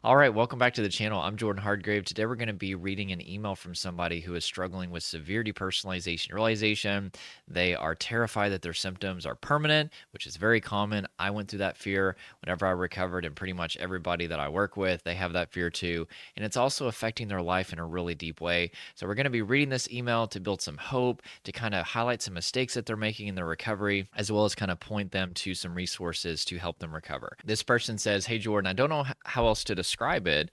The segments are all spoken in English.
All right, welcome back to the channel. I'm Jordan Hardgrave. Today we're going to be reading an email from somebody who is struggling with severe depersonalization realization. They are terrified that their symptoms are permanent, which is very common. I went through that fear whenever I recovered, and pretty much everybody that I work with, they have that fear too. And it's also affecting their life in a really deep way. So we're going to be reading this email to build some hope, to kind of highlight some mistakes that they're making in their recovery, as well as kind of point them to some resources to help them recover. This person says, "Hey, Jordan, I don't know how else to describe it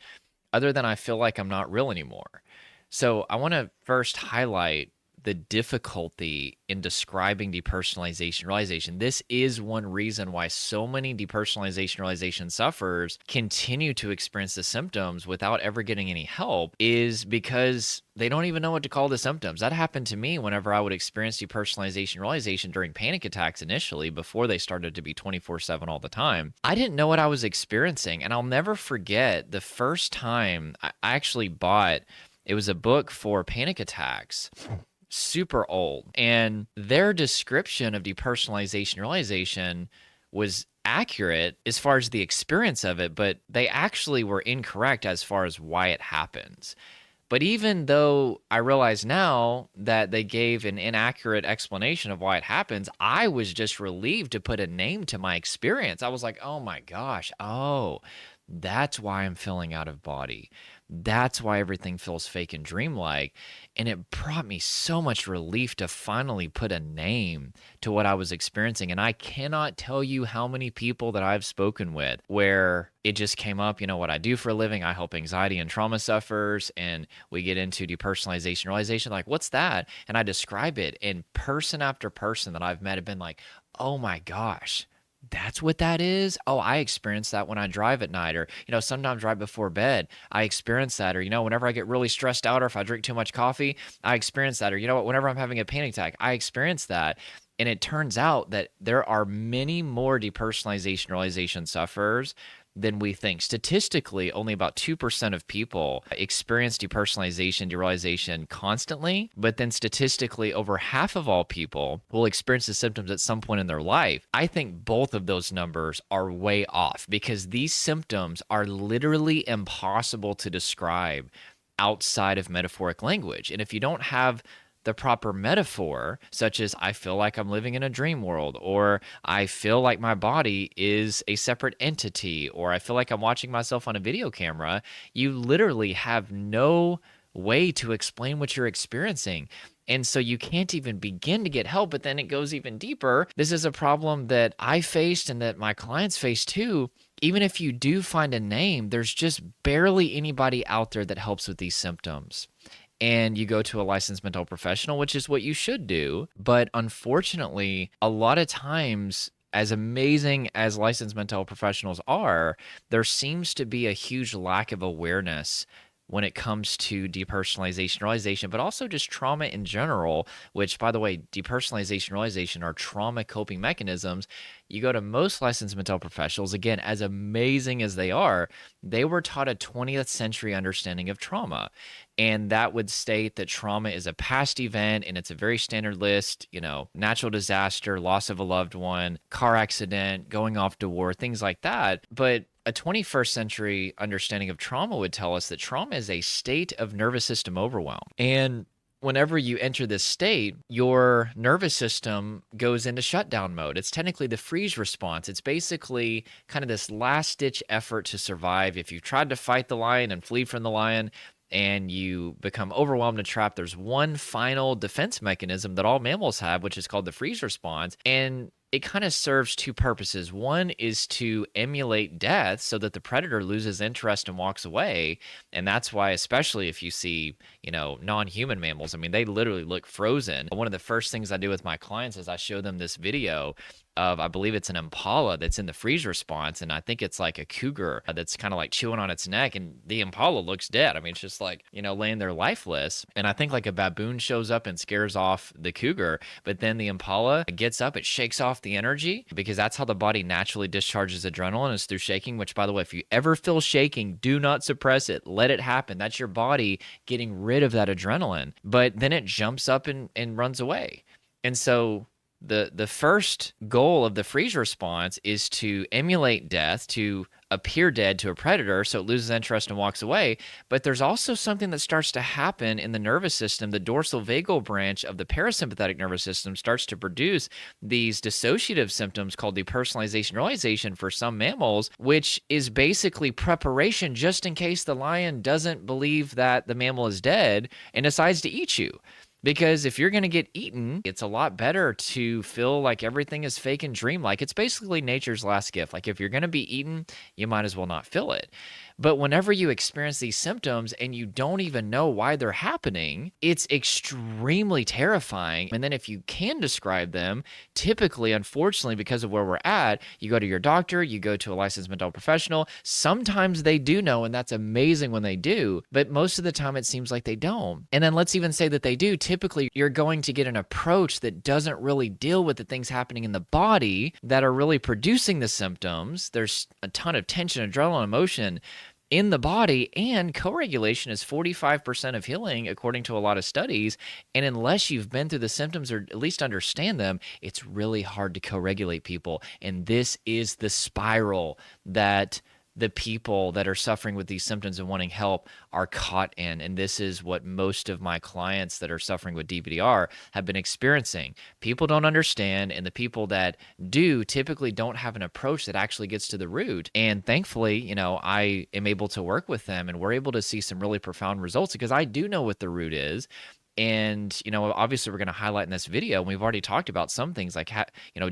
other than I feel like I'm not real anymore." So I want to first highlight the difficulty in describing depersonalization realization. This is one reason why so many depersonalization realization sufferers continue to experience the symptoms without ever getting any help, is because they don't even know what to call the symptoms. That happened to me whenever I would experience depersonalization realization during panic attacks initially, before they started to be 24/7 all the time. I didn't know what I was experiencing. And I'll never forget the first time I actually bought, it was a book for panic attacks, super old. And their description of depersonalization realization was accurate as far as the experience of it, but they actually were incorrect as far as why it happens. But even though I realize now that they gave an inaccurate explanation of why it happens, I was just relieved to put a name to my experience. I was like, oh my gosh, oh, that's why I'm feeling out of body. That's why everything feels fake and dreamlike. And it brought me so much relief to finally put a name to what I was experiencing. And I cannot tell you how many people that I've spoken with where it just came up, what I do for a living. I help anxiety and trauma sufferers, and we get into depersonalization realization. Like, what's that? And I describe it, and person after person that I've met have been like, oh my gosh, that's what that is? Oh, I experience that when I drive at night, or, sometimes right before bed, I experience that. Or, whenever I get really stressed out, or if I drink too much coffee, I experience that. Or, whenever I'm having a panic attack, I experience that. And it turns out that there are many more depersonalization realization sufferers than we think. Statistically, only about 2% of people experience depersonalization, derealization constantly, but then statistically, over half of all people will experience the symptoms at some point in their life. I think both of those numbers are way off, because these symptoms are literally impossible to describe outside of metaphoric language. And if you don't have the proper metaphor, such as I feel like I'm living in a dream world, or I feel like my body is a separate entity, or I feel like I'm watching myself on a video camera, you literally have no way to explain what you're experiencing. And so you can't even begin to get help, but then it goes even deeper. This is a problem that I faced and that my clients face too. Even if you do find a name, there's just barely anybody out there that helps with these symptoms. And you go to a licensed mental health professional, which is what you should do. But unfortunately, a lot of times, as amazing as licensed mental health professionals are, there seems to be a huge lack of awareness when it comes to depersonalization realization, but also just trauma in general, which, by the way, depersonalization realization are trauma coping mechanisms. You go to most licensed mental health professionals, again, as amazing as they are, they were taught a 20th century understanding of trauma. And that would state that trauma is a past event, and it's a very standard list, natural disaster, loss of a loved one, car accident, going off to war, things like that. But a 21st century understanding of trauma would tell us that trauma is a state of nervous system overwhelm. And whenever you enter this state, your nervous system goes into shutdown mode. It's technically the freeze response. It's basically kind of this last ditch effort to survive. If you tried to fight the lion and flee from the lion, and you become overwhelmed and trapped, there's one final defense mechanism that all mammals have, which is called the freeze response. And it kind of serves two purposes. One is to emulate death so that the predator loses interest and walks away. And that's why, especially if you see, non-human mammals, I mean, they literally look frozen. One of the first things I do with my clients is I show them this video of, I believe it's an impala that's in the freeze response. And I think it's like a cougar that's kind of like chewing on its neck. And the impala looks dead. I mean, it's just like, laying there lifeless. And I think like a baboon shows up and scares off the cougar. But then the impala gets up, it shakes off the energy, because that's how the body naturally discharges adrenaline, is through shaking, which, by the way, if you ever feel shaking, do not suppress it. Let it happen. That's your body getting rid of that adrenaline. But then it jumps up and runs away. And so The first goal of the freeze response is to emulate death, to appear dead to a predator so it loses interest and walks away. But there's also something that starts to happen in the nervous system. The dorsal vagal branch of the parasympathetic nervous system starts to produce these dissociative symptoms called depersonalization realization for some mammals, which is basically preparation just in case the lion doesn't believe that the mammal is dead and decides to eat you. Because if you're going to get eaten, it's a lot better to feel like everything is fake and dreamlike. It's basically nature's last gift. Like if you're going to be eaten, you might as well not feel it. But whenever you experience these symptoms and you don't even know why they're happening, it's extremely terrifying. And then if you can describe them, typically, unfortunately, because of where we're at, you go to your doctor, you go to a licensed mental professional. Sometimes they do know, and that's amazing when they do, but most of the time it seems like they don't. And then let's even say that they do. Typically, you're going to get an approach that doesn't really deal with the things happening in the body that are really producing the symptoms. There's a ton of tension, adrenaline, emotion in the body, and co-regulation is 45% of healing according to a lot of studies. And unless you've been through the symptoms or at least understand them, it's really hard to co-regulate people. And this is the spiral that the people that are suffering with these symptoms and wanting help are caught in. And this is what most of my clients that are suffering with DBDR have been experiencing. People don't understand, and the people that do typically don't have an approach that actually gets to the root. And thankfully, I am able to work with them, and we're able to see some really profound results because I do know what the root is. And, obviously we're going to highlight in this video, and we've already talked about some things like,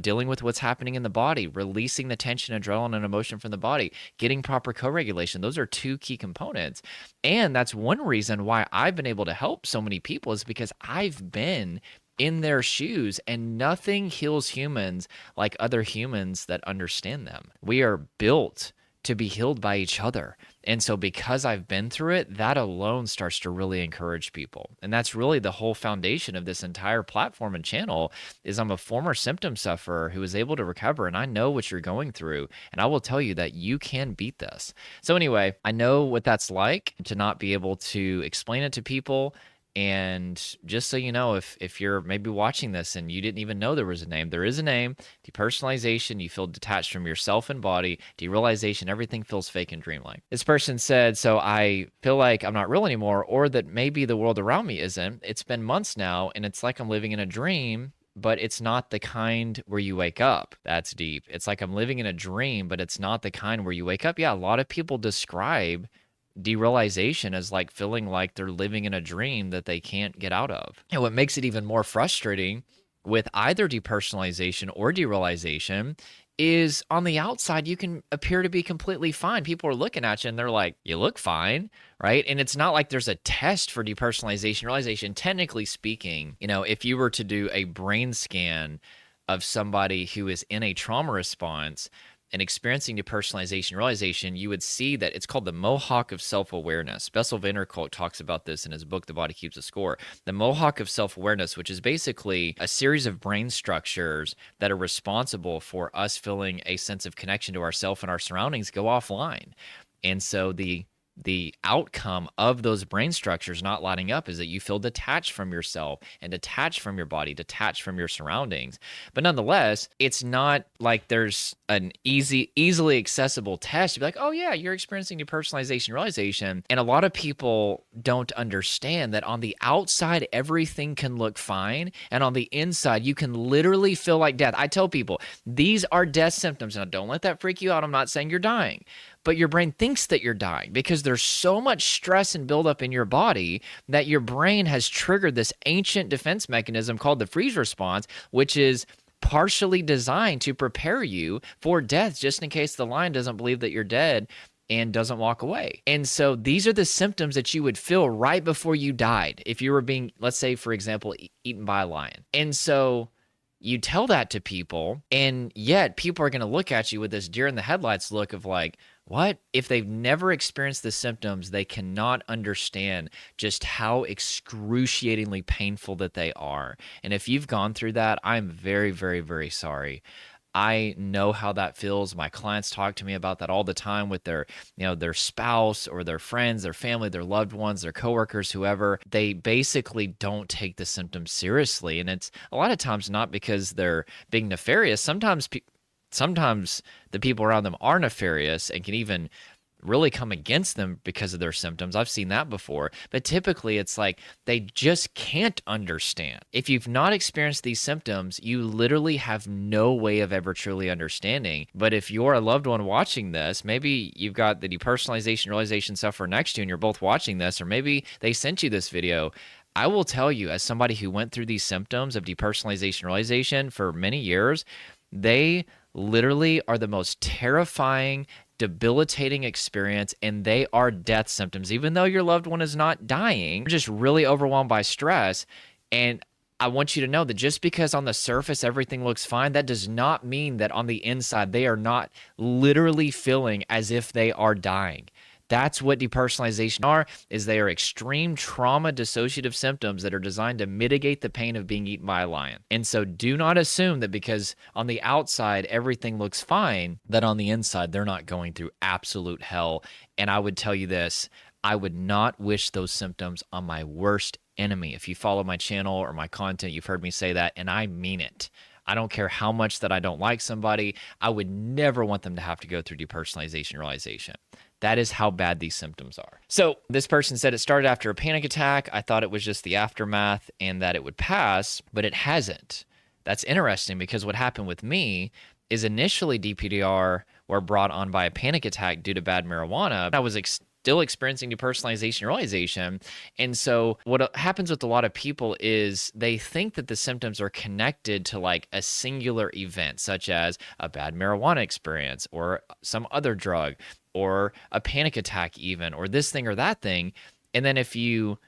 dealing with what's happening in the body, releasing the tension, adrenaline, and emotion from the body, getting proper co-regulation. Those are two key components. And that's one reason why I've been able to help so many people is because I've been in their shoes, and nothing heals humans like other humans that understand them. We are built to be healed by each other. And so because I've been through it, that alone starts to really encourage people. And that's really the whole foundation of this entire platform and channel is I'm a former symptom sufferer who was able to recover, and I know what you're going through. And I will tell you that you can beat this. So anyway, I know what that's like to not be able to explain it to people. And just so you know, if you're maybe watching this and you didn't even know there was a name, there is a name. Depersonalization, you feel detached from yourself and body. Derealization, everything feels fake and dreamlike. This person said, so I feel like I'm not real anymore, or that maybe the world around me isn't. It's been months now, and it's like I'm living in a dream, but it's not the kind where you wake up. That's deep. It's like I'm living in a dream, but it's not the kind where you wake up. Yeah, a lot of people describe derealization as like feeling like they're living in a dream that they can't get out of. And what makes it even more frustrating with either depersonalization or derealization is on the outside, you can appear to be completely fine. People are looking at you and they're like, you look fine, right? And it's not like there's a test for depersonalization, realization. Technically speaking, if you were to do a brain scan of somebody who is in a trauma response and experiencing depersonalization realization, you would see that it's called the Mohawk of self-awareness. Bessel van der Kolk talks about this in his book, The Body Keeps a Score. The Mohawk of self-awareness, which is basically a series of brain structures that are responsible for us feeling a sense of connection to ourself and our surroundings, go offline. And so the outcome of those brain structures not lining up is that you feel detached from yourself and detached from your body, detached from your surroundings. But nonetheless, it's not like there's an easily accessible test to be like, oh yeah, you're experiencing depersonalization realization. And a lot of people don't understand that on the outside, everything can look fine. And on the inside, you can literally feel like death. I tell people, these are death symptoms. Now, don't let that freak you out. I'm not saying you're dying. But your brain thinks that you're dying because there's so much stress and buildup in your body that your brain has triggered this ancient defense mechanism called the freeze response, which is partially designed to prepare you for death just in case the lion doesn't believe that you're dead and doesn't walk away. And so these are the symptoms that you would feel right before you died if you were being, let's say, for example, eaten by a lion. And so you tell that to people, and yet people are going to look at you with this deer in the headlights look of like, what? If they've never experienced the symptoms, they cannot understand just how excruciatingly painful that they are. And if you've gone through that, I'm very, very, very sorry. I know how that feels. My clients talk to me about that all the time with their, their spouse or their friends, their family, their loved ones, their coworkers, whoever. They basically don't take the symptoms seriously. And it's a lot of times not because they're being nefarious. Sometimes the people around them are nefarious and can even really come against them because of their symptoms. I've seen that before. But typically it's like they just can't understand. If you've not experienced these symptoms, you literally have no way of ever truly understanding. But if you're a loved one watching this, maybe you've got the depersonalization, realization sufferer next to you and you're both watching this, or maybe they sent you this video. I will tell you, as somebody who went through these symptoms of depersonalization, realization for many years, they literally are the most terrifying, debilitating experience, and they are death symptoms. Even though your loved one is not dying, you're just really overwhelmed by stress. And I want you to know that just because on the surface everything looks fine, that does not mean that on the inside they are not literally feeling as if they are dying. That's what depersonalization are, is they are extreme trauma dissociative symptoms that are designed to mitigate the pain of being eaten by a lion. And so do not assume that because on the outside everything looks fine, that on the inside they're not going through absolute hell. And I would tell you this, I would not wish those symptoms on my worst enemy. If you follow my channel or my content, you've heard me say that, and I mean it. I don't care how much that I don't like somebody. I would never want them to have to go through depersonalization realization. That is how bad these symptoms are. So this person said it started after a panic attack. I thought it was just the aftermath and that it would pass, but it hasn't. That's interesting because what happened with me is initially DPDR were brought on by a panic attack due to bad marijuana. I was still experiencing depersonalization realization. And so what happens with a lot of people is they think that the symptoms are connected to like a singular event, such as a bad marijuana experience or some other drug or a panic attack even, or this thing or that thing. And then if you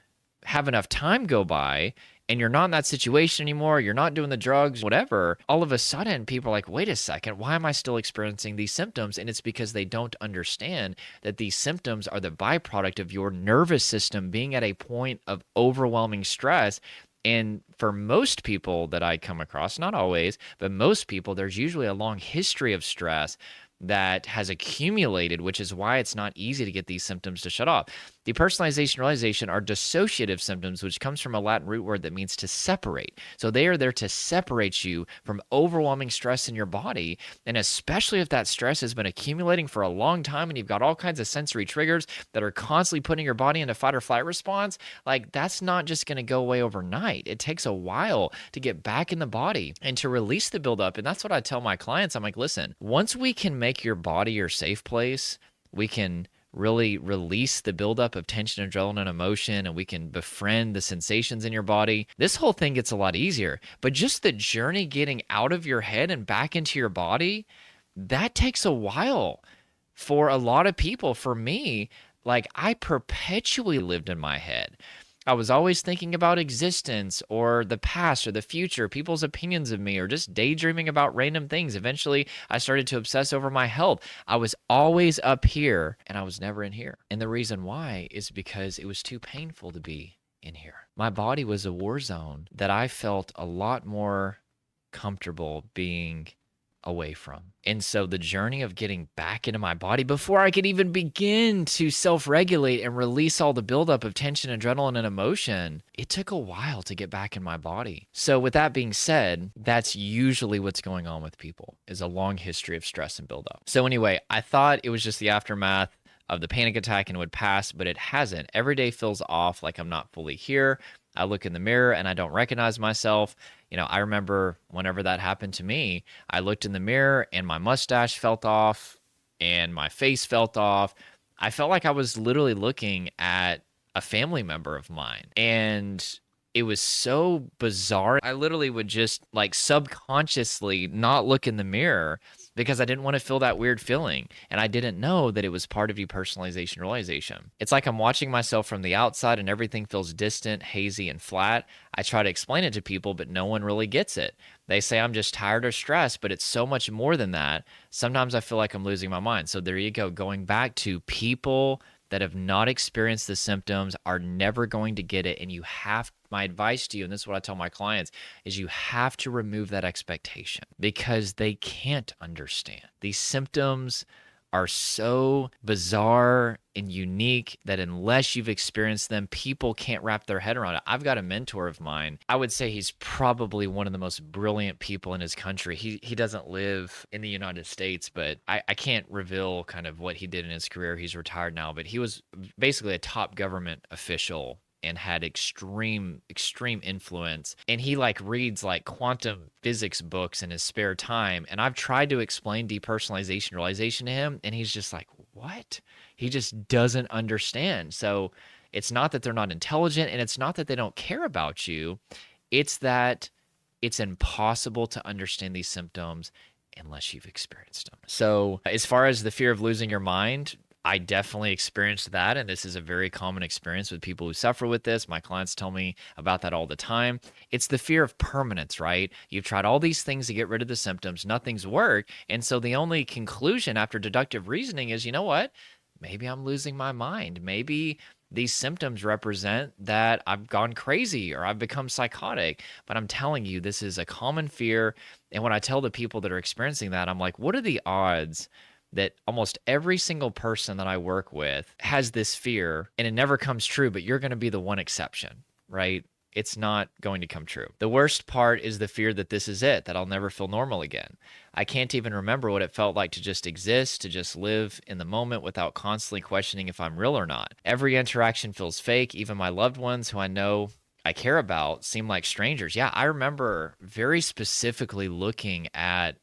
have enough time go by and you're not in that situation anymore, you're not doing the drugs, whatever, all of a sudden people are like, wait a second, why am I still experiencing these symptoms? And it's because they don't understand that these symptoms are the byproduct of your nervous system being at a point of overwhelming stress. And for most people that I come across, not always, but most people, there's usually a long history of stress that has accumulated, which is why it's not easy to get these symptoms to shut off. Depersonalization, realization are dissociative symptoms, which comes from a Latin root word that means to separate. So they are there to separate you from overwhelming stress in your body. And especially if that stress has been accumulating for a long time and you've got all kinds of sensory triggers that are constantly putting your body into fight or flight response, like that's not just going to go away overnight. It takes a while to get back in the body and to release the buildup. And that's what I tell my clients. I'm like, listen, once we can make your body your safe place, we can really release the buildup of tension, adrenaline, and emotion, and we can befriend the sensations in your body. This whole thing gets a lot easier. But just the journey getting out of your head and back into your body, that takes a while for a lot of people. For me, like I perpetually lived in my head. I was always thinking about existence or the past or the future, people's opinions of me, or just daydreaming about random things. Eventually, I started to obsess over my health. I was always up here and I was never in here. And the reason why is because it was too painful to be in here. My body was a war zone that I felt a lot more comfortable being away from. And so the journey of getting back into my body before I could even begin to self-regulate and release all the buildup of tension, adrenaline, and emotion, it took a while to get back in my body. So with that being said, that's usually what's going on with people, is a long history of stress and buildup. So anyway, I thought it was just the aftermath of the panic attack and it would pass, but it hasn't. Every day feels off, like I'm not fully here. I look in the mirror and I don't recognize myself. I remember whenever that happened to me, I looked in the mirror and my mustache felt off and my face felt off. I felt like I was literally looking at a family member of mine. And it was so bizarre. I literally would just like subconsciously not look in the mirror because I didn't want to feel that weird feeling. And I didn't know that it was part of depersonalization realization. It's like I'm watching myself from the outside and everything feels distant, hazy, and flat. I try to explain it to people, but no one really gets it. They say I'm just tired or stressed, but it's so much more than that. Sometimes I feel like I'm losing my mind. So there you go. Going back to people that have not experienced the symptoms are never going to get it. And you have, my advice to you, and this is what I tell my clients, is you have to remove that expectation because they can't understand. These symptoms are so bizarre and unique that unless you've experienced them, people can't wrap their head around it. I've got a mentor of mine. I would say he's probably one of the most brilliant people in his country. He doesn't live in the United States, but I can't reveal kind of what he did in his career. He's retired now, but he was basically a top government official and had extreme influence, and he like reads like quantum physics books in his spare time, and I've tried to explain depersonalization realization to him, and he's just like, what? He just doesn't understand. So it's not that they're not intelligent, and it's not that they don't care about you, it's that it's impossible to understand these symptoms unless you've experienced them. So as far as the fear of losing your mind, I definitely experienced that. And this is a very common experience with people who suffer with this. My clients tell me about that all the time. It's the fear of permanence, right? You've tried all these things to get rid of the symptoms, nothing's worked. And so the only conclusion after deductive reasoning is, you know what? Maybe I'm losing my mind. Maybe these symptoms represent that I've gone crazy or I've become psychotic. But I'm telling you, this is a common fear. And when I tell the people that are experiencing that, I'm like, what are the odds that almost every single person that I work with has this fear and it never comes true, but you're going to be the one exception, right? It's not going to come true. The worst part is the fear that this is it, that I'll never feel normal again. I can't even remember what it felt like to just exist, to just live in the moment without constantly questioning if I'm real or not. Every interaction feels fake. Even my loved ones who I know I care about seem like strangers. Yeah, I remember very specifically looking at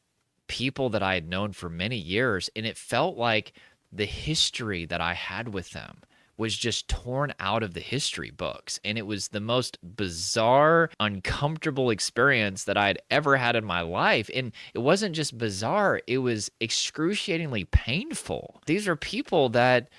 people that I had known for many years, and it felt like the history that I had with them was just torn out of the history books. And it was the most bizarre, uncomfortable experience that I had ever had in my life. And it wasn't just bizarre, it was excruciatingly painful. These are people that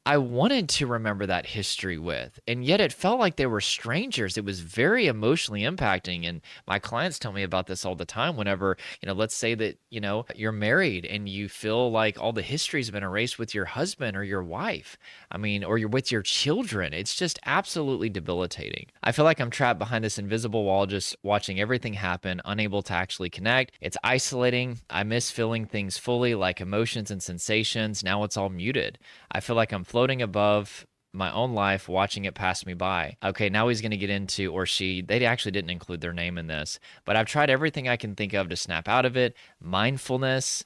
I wanted to remember that history with, and yet it felt like they were strangers. It was very emotionally impacting. And my clients tell me about this all the time whenever, let's say that, you're married and you feel like all the history's been erased with your husband or your wife. I mean, or you're with your children. It's just absolutely debilitating. I feel like I'm trapped behind this invisible wall, just watching everything happen, unable to actually connect. It's isolating. I miss feeling things fully, like emotions and sensations. Now it's all muted. I feel like I'm floating above my own life, watching it pass me by. Okay, now he's going to get into, or she, they actually didn't include their name in this, but I've tried everything I can think of to snap out of it. Mindfulness.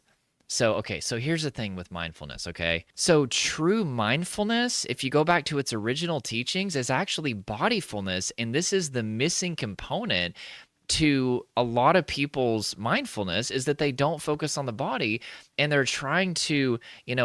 So here's the thing with mindfulness, okay? So true mindfulness, if you go back to its original teachings, is actually bodyfulness, and this is the missing component to a lot of people's mindfulness, is that they don't focus on the body, and they're trying to,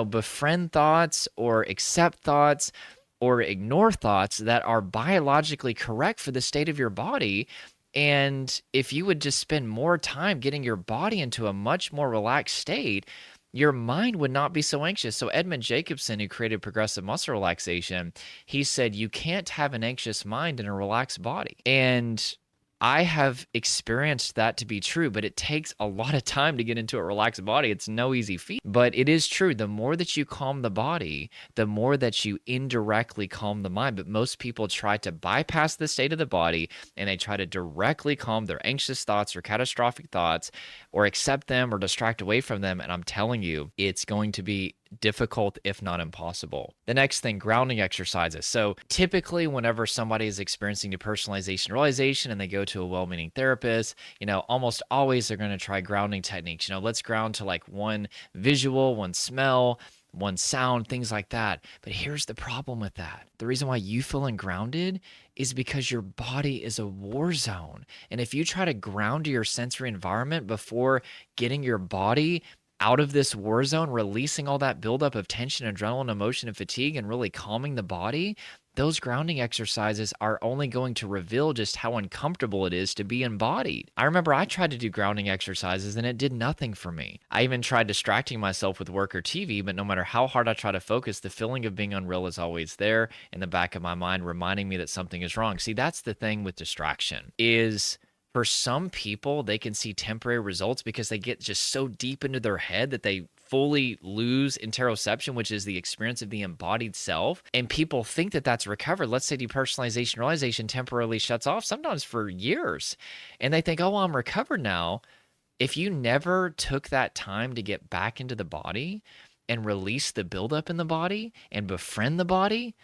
befriend thoughts or accept thoughts or ignore thoughts that are biologically correct for the state of your body. And if you would just spend more time getting your body into a much more relaxed state, your mind would not be so anxious. So Edmund Jacobson, who created progressive muscle relaxation, he said, you can't have an anxious mind and a relaxed body. And I have experienced that to be true, but it takes a lot of time to get into a relaxed body. It's no easy feat, but it is true. The more that you calm the body, the more that you indirectly calm the mind. But most people try to bypass the state of the body, and they try to directly calm their anxious thoughts or catastrophic thoughts, or accept them or distract away from them. And I'm telling you, it's going to be difficult, if not impossible. The next thing, grounding exercises. So typically whenever somebody is experiencing depersonalization realization and they go to a well-meaning therapist, almost always they're going to try grounding techniques. Let's ground to like one visual, one smell, one sound, things like that. But here's the problem with that. The reason why you feel ungrounded is because your body is a war zone. And if you try to ground to your sensory environment before getting your body out of this war zone, releasing all that buildup of tension, adrenaline, emotion, and fatigue, and really calming the body, those grounding exercises are only going to reveal just how uncomfortable it is to be embodied. I remember I tried to do grounding exercises and it did nothing for me. I even tried distracting myself with work or TV, but no matter how hard I try to focus, the feeling of being unreal is always there in the back of my mind, reminding me that something is wrong. See, that's the thing with distraction, is for some people, they can see temporary results because they get just so deep into their head that they fully lose interoception, which is the experience of the embodied self, and people think that that's recovered. Let's say depersonalization realization temporarily shuts off, sometimes for years, and they think, oh, well, I'm recovered now. If you never took that time to get back into the body and release the buildup in the body and befriend the body,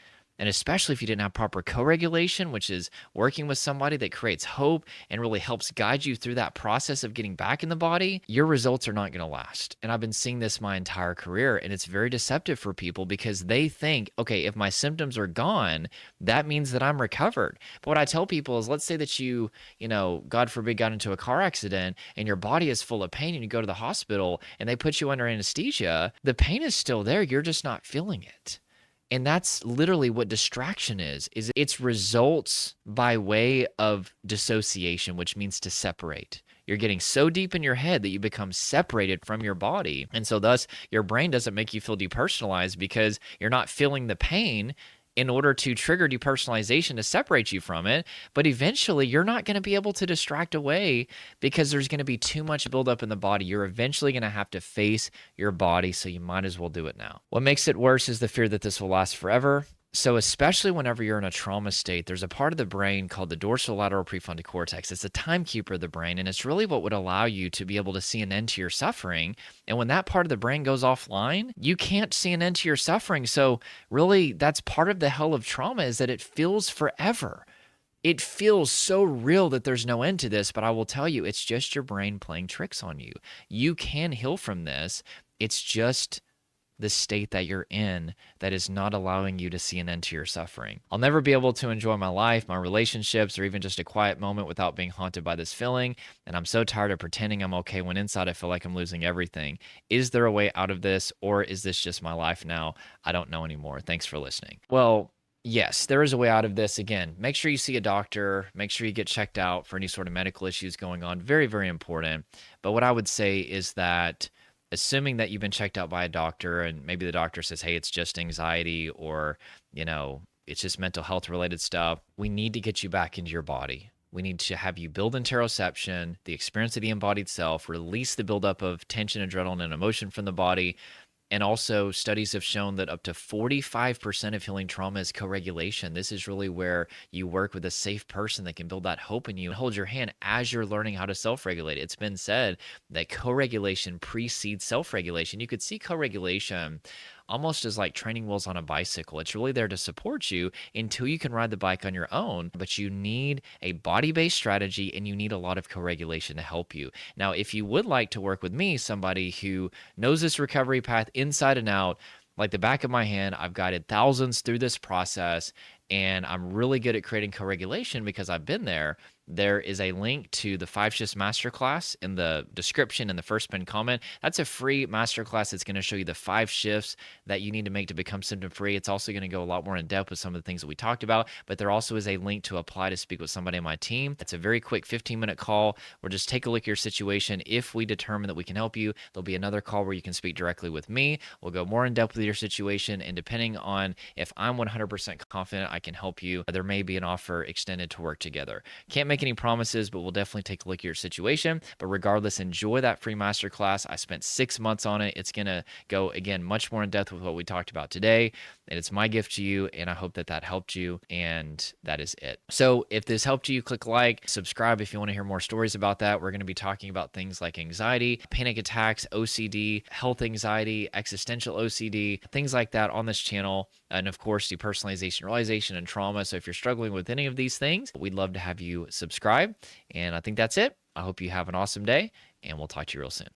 and especially if you didn't have proper co-regulation, which is working with somebody that creates hope and really helps guide you through that process of getting back in the body, your results are not going to last. And I've been seeing this my entire career, and it's very deceptive for people because they think, okay, if my symptoms are gone, that means that I'm recovered. But what I tell people is, let's say that you know, God forbid, got into a car accident and your body is full of pain and you go to the hospital and they put you under anesthesia. The pain is still there. You're just not feeling it. And that's literally what distraction is it's results by way of dissociation, which means to separate. You're getting so deep in your head that you become separated from your body. And so thus your brain doesn't make you feel depersonalized because you're not feeling the pain in order to trigger depersonalization to separate you from it. But eventually you're not going to be able to distract away because there's going to be too much buildup in the body. You're eventually going to have to face your body, so you might as well do it now. What makes it worse is the fear that this will last forever. So especially whenever you're in a trauma state, there's a part of the brain called the dorsolateral prefrontal cortex. It's a timekeeper of the brain, and it's really what would allow you to be able to see an end to your suffering. And when that part of the brain goes offline, you can't see an end to your suffering. So really, that's part of the hell of trauma, is that it feels forever. It feels so real that there's no end to this, but I will tell you, it's just your brain playing tricks on you. You can heal from this. It's just the state that you're in that is not allowing you to see an end to your suffering. I'll never be able to enjoy my life, my relationships, or even just a quiet moment without being haunted by this feeling. And I'm so tired of pretending I'm okay when inside I feel like I'm losing everything. Is there a way out of this, or is this just my life now? I don't know anymore. Thanks for listening. Well, yes, there is a way out of this. Again, make sure you see a doctor. Make sure you get checked out for any sort of medical issues going on. Very, very important. But what I would say is that assuming that you've been checked out by a doctor and maybe the doctor says, hey, it's just anxiety, or, you know, it's just mental health related stuff, we need to get you back into your body. We need to have you build interoception, the experience of the embodied self, release the buildup of tension, adrenaline, and emotion from the body. And also, studies have shown that up to 45% of healing trauma is co-regulation. This is really where you work with a safe person that can build that hope in you and hold your hand as you're learning how to self-regulate. It's been said that co-regulation precedes self-regulation. You could see co-regulation almost as like training wheels on a bicycle. It's really there to support you until you can ride the bike on your own, but you need a body-based strategy and you need a lot of co-regulation to help you. Now, if you would like to work with me, somebody who knows this recovery path inside and out, like the back of my hand, I've guided thousands through this process, and I'm really good at creating co-regulation because I've been there. There is a link to the 5 Shifts Masterclass in the description in the first pinned comment. That's a free masterclass that's going to show you the 5 shifts that you need to make to become symptom-free. It's also going to go a lot more in depth with some of the things that we talked about, but there also is a link to apply to speak with somebody on my team. It's a very quick 15-minute call where just take a look at your situation. If we determine that we can help you, there'll be another call where you can speak directly with me. We'll go more in depth with your situation, and depending on if I'm 100% confident I can help you, there may be an offer extended to work together. Can't make any promises, but we'll definitely take a look at your situation. But regardless, enjoy that free masterclass. I spent 6 months on it. It's going to go, again, much more in depth with what we talked about today. And it's my gift to you, and I hope that that helped you. And that is it. So if this helped you, click like, subscribe if you want to hear more stories about that. We're going to be talking about things like anxiety, panic attacks, OCD, health anxiety, existential OCD, things like that on this channel. And of course, depersonalization, realization, and trauma. So if you're struggling with any of these things, we'd love to have you subscribe. And I think that's it. I hope you have an awesome day, and we'll talk to you real soon.